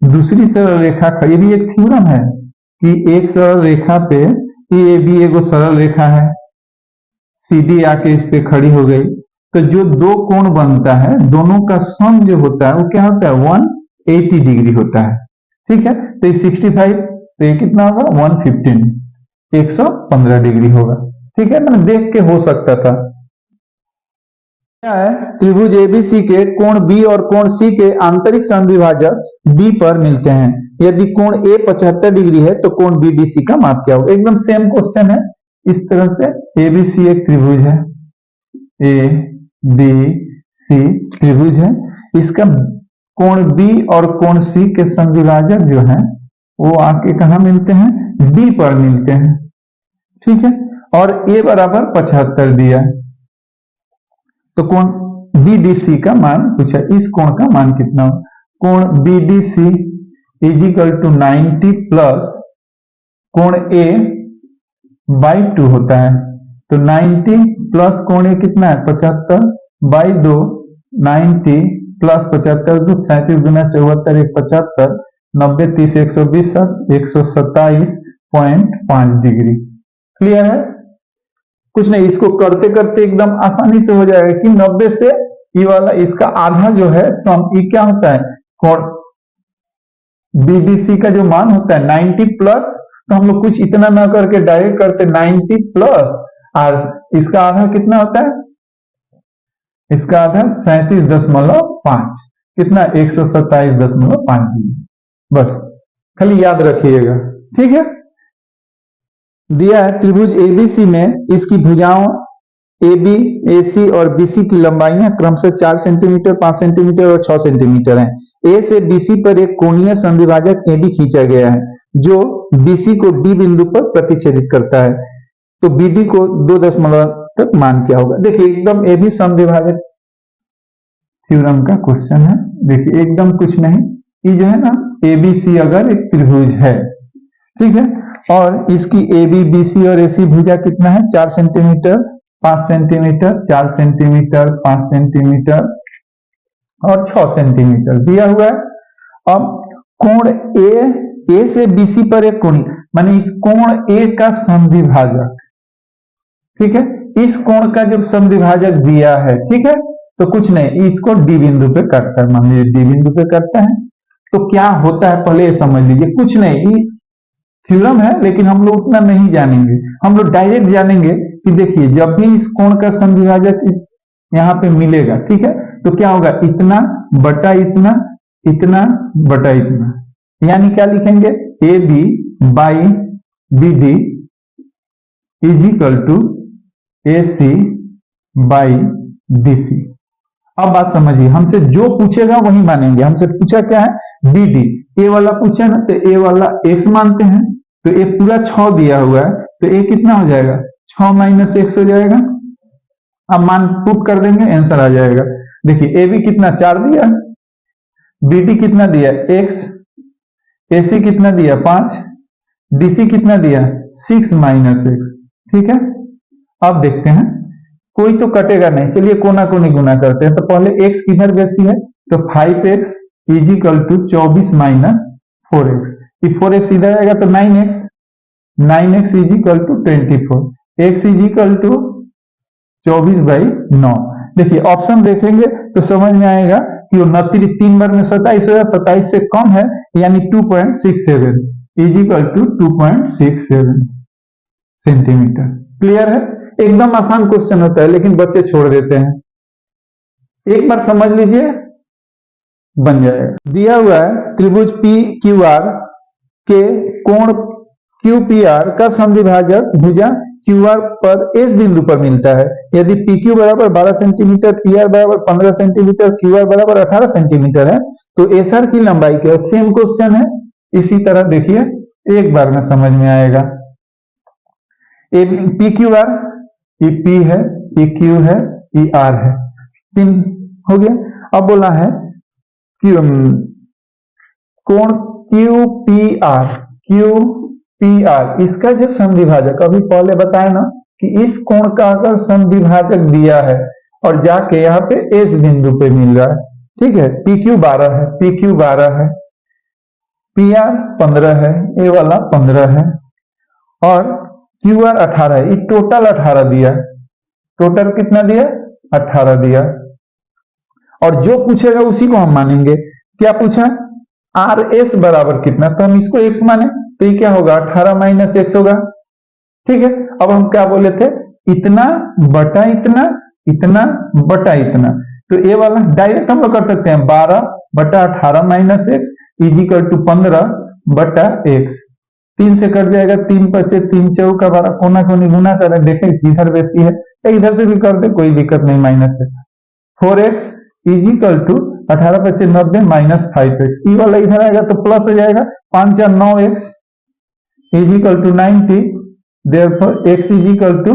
दूसरी सरल रेखा, ये भी एक थ्योरम है कि एक सरल रेखा पे ये भी एगो सरल रेखा है, CD आके इस पे खड़ी हो गई, तो जो दो कोण बनता है, दोनों का सम जो होता है वो क्या होता है? 180 डिग्री होता है। ठीक है, तो ये 65, तो ये कितना होगा? 115, 115 डिग्री होगा। ठीक है, मैंने देख के हो सकता था। क्या है? त्रिभुज ABC के कोण B और कोण C के आंतरिक समद्विभाजक D पर मिलते हैं। यदि कोण A 75 डिग्री है तो कोण BDC का माप क्या होगा? एकदम सेम क्वेश्चन है। इस तरह से ABC एक त्रिभुज है, ABC त्रिभुज है, इसका कोण B और कोण C के समद्विभाजक जो है वो आके कहा मिलते हैं? D पर मिलते हैं। ठीक है, और A बराबर 75 दिया, तो कोण BDC का मान पूछा, इस कोण का मान कितना हो? कोण BDC इजिकल टू 90 प्लस कोण A बाई 2 होता है, तो 90 प्लस कोण A कितना है? 75 बाई 2, 90 प्लस 75, 37 गुना 74 एक 75, 90 30 120 127.5 डिग्री। क्लियर है? कुछ नहीं, इसको करते करते एकदम आसानी से हो जाएगा कि 90 से ये वाला इसका आधा जो है सम, ये क्या होता है? कोण BDC का जो मान होता है 90 प्लस, तो हम लोग कुछ इतना ना करके डायरेक्ट करते 90 प्लस, और इसका आधा कितना होता है? इसका आधा 37.5, कितना? 127.5 डिग्री। बस खाली याद रखिएगा। ठीक है, दिया है त्रिभुज ABC में इसकी भुजाओं AB, AC और BC की लंबाइयां क्रमशः 4 सेंटीमीटर, 5 सेंटीमीटर और 6 सेंटीमीटर हैं। A से BC पर एक कोणीय समद्विभाजक AD खींचा गया है जो BC को D बिंदु पर प्रतिच्छेदित करता है, तो BD को 2 दशमलव तक मान क्या होगा? देखिए एकदम AB समद्विभाजक थ्योरम का क्वेश्चन है। देखिए एकदम कुछ नहीं, ये जो है ना ABC अगर एक त्रिभुज है, ठीक है, और इसकी AB, BC और AC भुजा कितना है? 4 सेंटीमीटर, 5 सेंटीमीटर, 4 सेंटीमीटर, 5 सेंटीमीटर और 6 सेंटीमीटर दिया हुआ है। अब कोण A से BC पर एक कोण, माने इस कोण A का समद्विभाजक, ठीक है, इस कोण का जब समद्विभाजक दिया है, ठीक है, तो कुछ नहीं, इसको D बिंदु पे काटता है, मान लीजिए D बिंदु पे काटता है, तो क्या होता है पहले ये समझ लीजिए। कुछ नहीं, थ्योरम है लेकिन हम लोग उतना नहीं जानेंगे, हम लोग डायरेक्ट जानेंगे कि देखिए जब भी इस कोण का समद्विभाजक इस यहाँ पे मिलेगा, ठीक है, तो क्या होगा? इतना बटा इतना, इतना बटा इतना, यानी क्या लिखेंगे? AB by BD is equal to AC by DC। अब बात समझिए, हमसे जो पूछेगा वही मानेंगे। हमसे पूछा क्या है? BD, A वाला पूछा ना, तो A वाला X मानते हैं, तो A पूरा 6 दिया हुआ है, तो A कितना हो जाएगा? 6 माइनस एक्स हो जाएगा। अब मान पुट कर देंगे, आंसर आ जाएगा। देखिए ए बी कितना 4 दिया, बी डी कितना दिया एक्स, ए सी कितना दिया 5, डी सी कितना दिया 6 माइनस एक्स। ठीक है, अब देखते हैं कोई तो कटेगा नहीं, चलिए कोना कोनी गुना करते हैं। तो पहले एक्स किधर बेसी है, तो 5x is equal to 24 minus 4x, 4x इधर आएगा तो 9x, 9x is equal to 24, x is equal to 24/9। देखिए ऑप्शन देखेंगे तो समझ में आएगा कि 29 3 बार में 27 होगा, 27 से कम है यानी 2.67 इजिकल टू 2.67 सेंटीमीटर। क्लियर है, एकदम आसान क्वेश्चन होता है लेकिन बच्चे छोड़ देते हैं। एक बार समझ लीजिए बन जाएगा। दिया हुआ है त्रिभुज पी क्यू आर के कोण क्यू पी आर का समद्विभाजक भुजा क्यू आर पर एस बिंदु पर मिलता है। यदि पी क्यू बराबर 12 सेंटीमीटर, पी आर बराबर 15 सेंटीमीटर, क्यू आर बराबर 18 सेंटीमीटर है तो एस आर की लंबाई क्या है। सेम क्वेश्चन है, इसी तरह देखिए एक बार में समझ में आएगा। P Q are, E P है, ई क्यू है, ई आर है, 3 हो गया। अब बोला है कोण Q P R, Q P R इसका जो समद्विभाजक, अभी पहले बताया ना कि इस कोण का अगर समद्विभाजक दिया है और जाके यहाँ पे एस बिंदु पे मिल रहा है, ठीक है, पी क्यू 12 है, पी क्यू 12 है, पी आर 15 है, ए वाला 15 है और क्यू आर 18 है, ये टोटल 18 दिया, टोटल कितना दिया 18 दिया। और जो पूछेगा उसी को हम मानेंगे। क्या पूछा, आर एस बराबर कितना, तो हम इसको एक्स माने, तो ये क्या होगा 18 माइनस एक्स होगा। ठीक है, अब हम क्या बोले थे, इतना बटा इतना, इतना बटा इतना, तो ये वाला डायरेक्ट हम लोग कर सकते हैं 12 बटा 18 माइनस एक्स इजिकल टू 15 बटा एक्स। 3 से कट जाएगा, 3 बचे 3 चौका 12, कोना कोनी गुना करें, देखें इधर बेसी है इधर से भी कर दे, कोई दिक्कत नहीं, माइनस है। 4x इजिकल टू 18 बचे 90 माइनस 5x, ई वाला इधर आएगा तो प्लस हो जाएगा, 5 4 9x is equal to 90, therefore x is equal to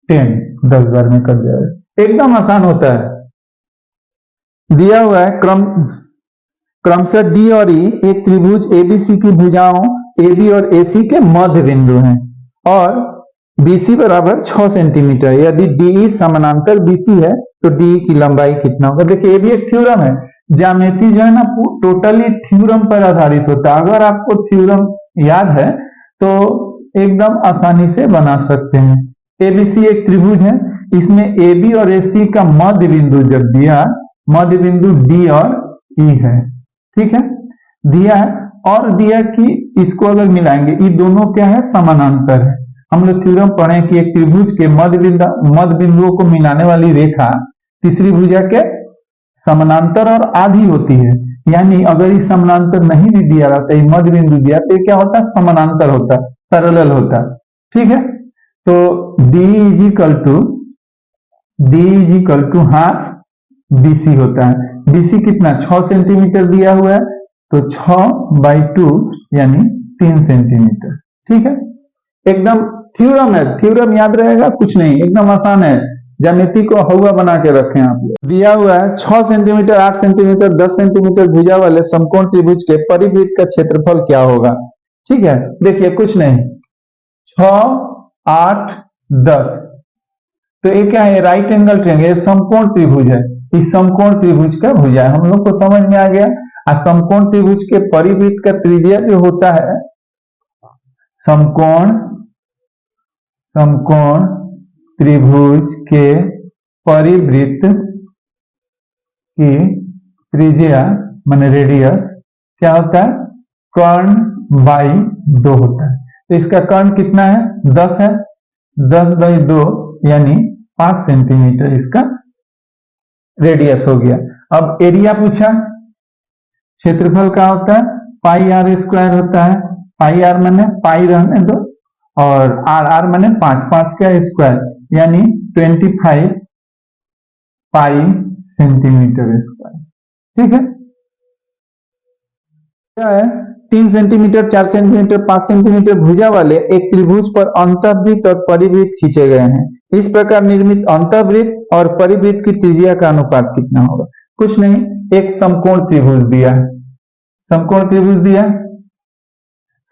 10, 10 बार में कट जाएगा। एकदम आसान होता है। दिया हुआ है क्रमशः डी और ई एक त्रिभुज एबीसी की भुजाओं AB और AC के मध्य बिंदु हैं और BC बराबर 6 सेंटीमीटर। यदि DE समानांतर BC है तो DE की लंबाई कितना होगा। देखिए ये भी एक थ्योरम है, ज्यामिति जो है ना टोटली थ्योरम पर आधारित होता है। अगर आपको थ्योरम याद है तो एकदम आसानी से बना सकते हैं। ABC एक त्रिभुज है, इसमें AB और AC का मध्य बिंदु जब दिया, मध्य बिंदु D और E है, ठीक है, दिया है और दिया कि इसको अगर मिलाएंगे, ये दोनों क्या है समानांतर है। हम लोग थ्योरम पढ़े कि एक त्रिभुज के मध्य बिंदुओं को मिलाने वाली रेखा तीसरी भुजा के समानांतर और आधी होती है। यानी अगर ये समानांतर नहीं भी दिया रहता, ये मध्य बिंदु दिया तो क्या होता है, समानांतर होता, पैरेलल होता, ठीक है। तो D is equal to half BC होता है। BC कितना 6 सेंटीमीटर दिया हुआ है तो 6/2 यानी 3 सेंटीमीटर, ठीक है। एकदम थ्योरम है, थ्योरम याद रहेगा, कुछ नहीं, एकदम आसान है। ज्यामिति को हवा बना के रखें आप लोग। दिया हुआ है 6 सेंटीमीटर, 8 सेंटीमीटर, 10 सेंटीमीटर भुजा वाले समकोण त्रिभुज के परिवृत्त का क्षेत्रफल क्या होगा। ठीक है, देखिए कुछ नहीं, 6 8 10, तो ये क्या है, राइट एंगल ट्रायंगल, ये समकोण त्रिभुज है, इस समकोण त्रिभुज का भुजा है, हम लोग को समझ में आ गया। और समकोण त्रिभुज के परिवृत्त का त्रिज्या जो होता है, समकोण त्रिभुज के परिवृत्त की त्रिज्या माने रेडियस क्या होता है, कर्ण बाई 2 होता है। तो इसका कर्ण कितना है, 10 है, 10/2 यानी 5 सेंटीमीटर इसका रेडियस हो गया। अब एरिया पूछा, क्षेत्रफल का होता है पाई आर स्क्वायर होता है, पाई आर मैंने पाई रहने दो और आर मैंने 5 का स्क्वायर यानी 25 पाई सेंटीमीटर स्क्वायर, ठीक है। क्या है 3 सेंटीमीटर, 4 सेंटीमीटर, 5 सेंटीमीटर भुजा वाले एक त्रिभुज पर अंतःवृत्त और परिवृत्त खींचे गए हैं। इस प्रकार निर्मित अंतःवृत्त और परिवृत्त की त्रिज्या का अनुपात कितना होगा? कुछ नहीं, एक समकोण त्रिभुज दिया है, समकोण त्रिभुज दिया,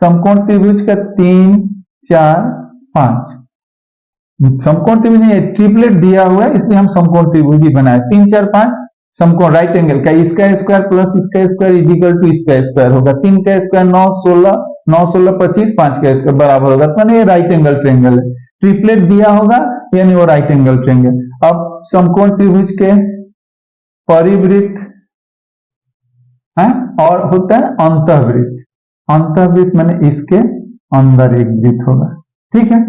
समकोण त्रिभुज का 3, 4, 5, समकोण त्रिभुज नहीं, ट्रिपलेट दिया हुआ है इसलिए हम समकोण त्रिभुज ही बनाए। 3, 4, 5 समकोण राइट एंगल का, इसका स्क्वायर प्लस इसका स्क्वायर इज इक्वल टू इसका स्क्वायर होगा। 3 का स्क्वायर 9, 16, 9, 16, 25, 5 का स्क्वायर बराबर होगा, तो ये राइट एंगल ट्रायंगल है। ट्रिपलेट दिया होगा यानी वो राइट एंगल ट्रायंगल। अब समकोण त्रिभुज के परिवृत्त है और होता है अंतःवृत्त, अंतःवृत्त माने इसके अंदर एक वृत्त होगा। ठीक है,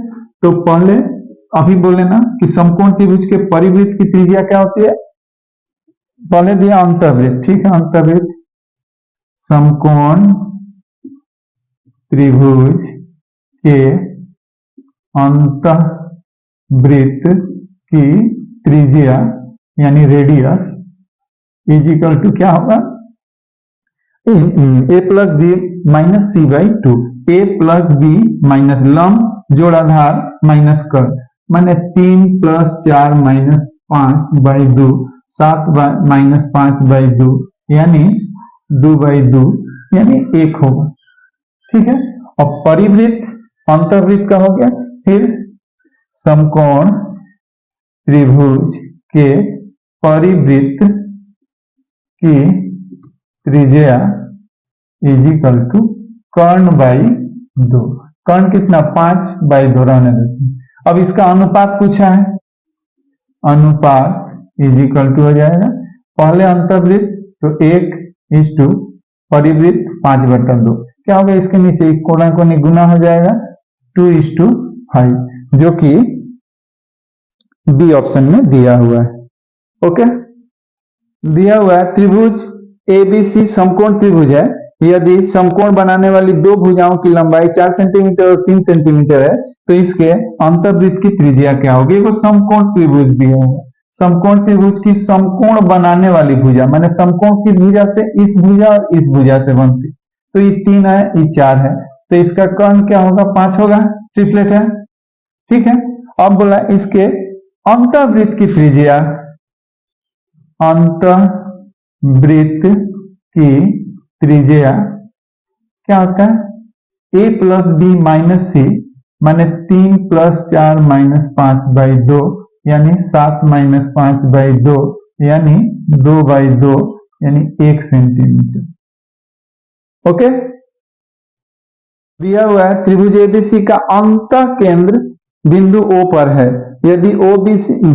तो पहले अभी बोले ना कि समकोण त्रिभुज के परिवृत्त की त्रिज्या क्या होती है, पहले दिया अंतःवृत्त। ठीक है, अंतःवृत्त समकोण त्रिभुज के अंतःवृत्त की त्रिज्या यानी रेडियस इज इक्वल टू क्या होगा, a plus b minus c by 2, a plus b minus लंब जोड़ आधार माइनस कर्ल, माने 3 plus 4 minus 5 by 2, 7 minus 5 by 2 यानी 2 बाई 2 यानी 1 होगा। ठीक है, और परिवृत्त अंतःवृत्त का हो गया। फिर समकोण त्रिभुज के परिवृत्त की त्रिज्या इज इक्वल टू कर्ण बाई 2, कर्ण कितना 5 बाई 2 रहने देते हैं। अब इसका अनुपात पूछा है, अनुपात इज इक्वल टू हो जाएगा पहले अंतःवृत्त तो 1:2 परिवृत्त 5/2, क्या होगा इसके नीचे कोना कोनी गुना हो जाएगा 2:5 जो कि बी ऑप्शन में दिया हुआ है। ओके, दिया हुआ है त्रिभुज एबीसी समकोण त्रिभुज है। यदि समकोण बनाने वाली दो भुजाओं की लंबाई 4 सेंटीमीटर और 3 सेंटीमीटर है तो इसके अंतःवृत्त की त्रिज्या क्या होगी? वो समकोण त्रिभुज दिया हुआ, समकोण त्रिभुज की समकोण बनाने वाली भुजा, माने समकोण किस भुजा से, इस भुजा और इस भुजा से बनती, तो ये 3 है ये 4 है, तो इसका कर्ण क्या होगा 5 होगा, ट्रिपलेट है। ठीक है, अब बोला इसके अंतःवृत्त की त्रिज्या, अंतःवृत्त की त्रिज्या क्या होता है, ए प्लस बी माइनस सी, माने 3 प्लस 4 माइनस 5 बाई 2 यानी 7 माइनस 5 बाई 2 यानी 2 बाई 2 यानी 1 सेंटीमीटर। ओके, दिया हुआ है त्रिभुज एबीसी का अंतः केंद्र बिंदु O पर है। यदि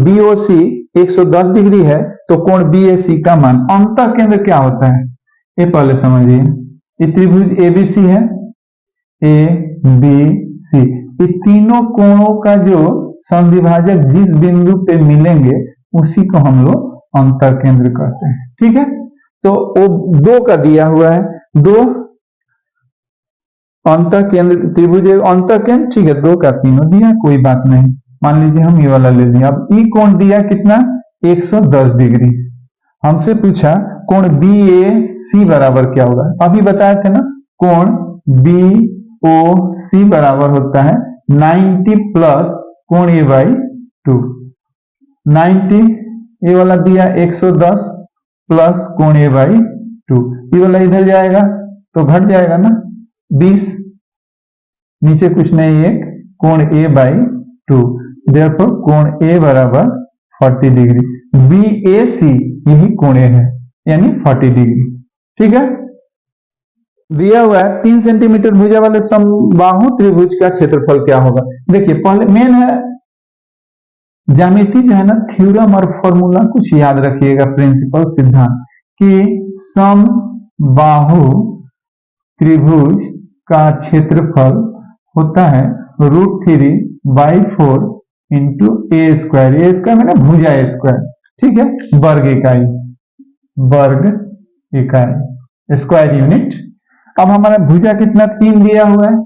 BOC 110 डिग्री है तो कोण BAC का मान, अंतः केंद्र क्या होता है ये पहले समझिए। ये त्रिभुज एबीसी है, ABC, ये तीनों कोणों का जो समविभाजक जिस बिंदु पे मिलेंगे उसी को हम लोग अंतः केंद्र कहते हैं। ठीक है, तो वो 2 का दिया हुआ है, 2 अंतः केंद्र त्रिभुज अंतः केंद्र, ठीक है 2 का तीनों दिया, कोई बात नहीं, मान लीजिए हम ये वाला ले लिया। अब ई कोण दिया कितना 110 डिग्री, हमसे पूछा कोण BAC बराबर क्या होगा, अभी बताए थे ना कोण BOC बराबर होता है 90 प्लस कोण A बाई 2, 90 ये वाला दिया 110 प्लस कोण A बाई 2, ये वाला इधर जाएगा तो घट जाएगा ना 20, नीचे कुछ नहीं एक कोण A बाई 2, देयरफॉर कोण A बराबर 40 डिग्री, BAC यही कोण A है यानी 40 डिग्री। ठीक है, दिया हुआ है 3 सेंटीमीटर भुजा वाले समबाहु त्रिभुज का क्षेत्रफल क्या होगा। देखिए पहले मेन है ज्यामिति जो है ना, थ्योरम और फॉर्मूला कुछ याद रखिएगा, प्रिंसिपल सिद्धांत कि समबाहु त्रिभुज का क्षेत्रफल होता है √3/4 इंटू ए स्क्वायर, ए स्क्वायर मैंने भुजा स्क्वायर, ठीक है, वर्ग इकाई, वर्ग इकाई स्क्वायर यूनिट। अब हमारा भुजा कितना 3 दिया हुआ है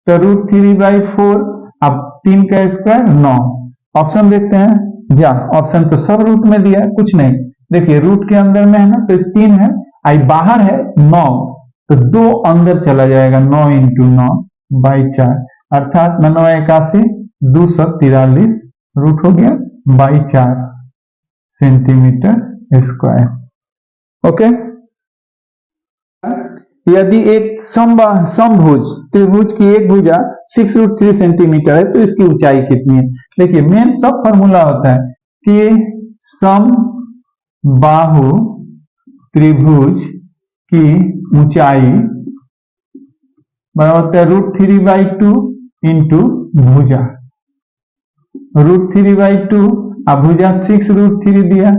तो √3/4, अब 3 का स्क्वायर 9, ऑप्शन देखते हैं, जा ऑप्शन तो सब रूट में दिया कुछ नहीं, देखिए रूट के अंदर में है ना तो 3 है, आई बाहर है 9, तो 2 अंदर चला जाएगा, 9 इंटू 9 बाई 4, अर्थात 981 243 रूट हो गया बाई 4 सेंटीमीटर स्क्वायर। ओके, यदि एक समभुज त्रिभुज की एक भुजा 6√3 सेंटीमीटर है तो इसकी ऊंचाई कितनी है? देखिए मेन सब फॉर्मूला होता है कि समबाहु त्रिभुज की ऊंचाई बराबर होता है √3/2 इंटू भुजा, √3/2 अब भुजा 6√3 दिया,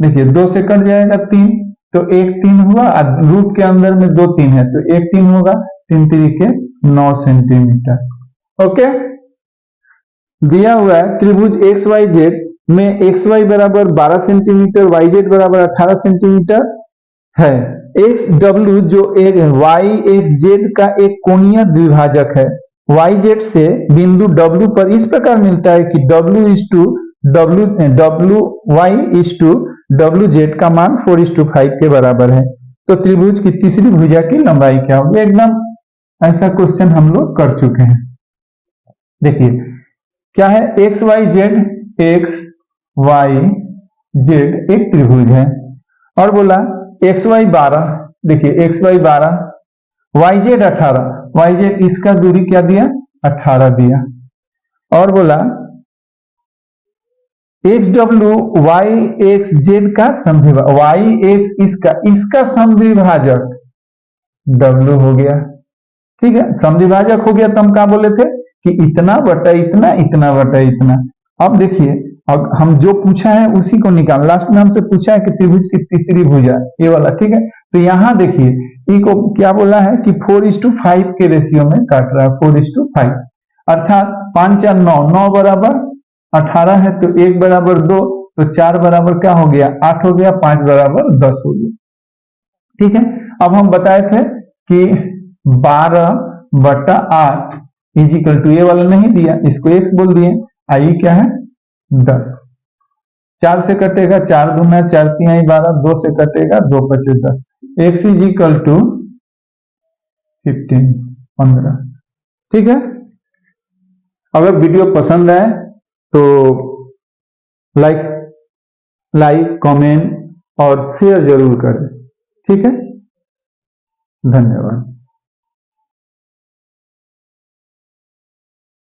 देखिए 2 से कट जाएगा 3, तो 1 3 हुआ, रूट के अंदर में 2 3 है तो 1 3 होगा, 3 3 के 9 सेंटीमीटर। ओके, दिया हुआ है त्रिभुज एक्स वाई जेड में एक्स वाई बराबर 12 सेंटीमीटर, वाई जेड बराबर 18 सेंटीमीटर है। एक्स डब्ल्यू जो एक वाई एक्स जेड का एक कोणीय द्विभाजक है, वाई जेड से बिंदु डब्ल्यू पर इस प्रकार मिलता है कि W Y is to W Z का मान 4:5 के बराबर है। तो त्रिभुज की तीसरी भुजा की लंबाई क्या होगी? एकदम ऐसा क्वेश्चन हम लोग कर चुके हैं। देखिए क्या है, एक्स वाई जेड एक त्रिभुज है और बोला एक्स वाई 12, देखिए X Y 12 Y Z 18, Y Z इसका दूरी क्या दिया? 18 दिया, और बोला X W Y X Z का समद्विभाजक, वाई एक्स इसका समद्विभाजक डब्ल्यू हो गया। ठीक है, समद्विभाजक हो गया तो हम क्या बोले थे कि इतना बटा इतना, इतना बटा इतना। अब देखिए, अब हम जो पूछा है उसी को निकाल, लास्ट में हमसे पूछा है कि त्रिभुज की तीसरी भुजा ये वाला। ठीक है, तो यहां देखिए ई को क्या बोला है कि 4:5 के रेशियो में काट रहा है, 4:5, अर्थात 5 4 9, 9 बराबर 18 है तो 1 बराबर 2, तो 4 बराबर क्या हो गया? 8 हो गया, 5 बराबर 10 हो गया। ठीक है, अब हम बताए थे कि 12/8 इजिकल टू, ये वाला नहीं दिया, इसको x बोल दिए, आई क्या है 10, 4 से कटेगा 4 दूना 4 3 12, 2 से कटेगा 2 5 10, x इजिकल टू 15। ठीक है, अगर वीडियो पसंद आए तो लाइक कमेंट और शेयर जरूर करें। ठीक है, धन्यवाद।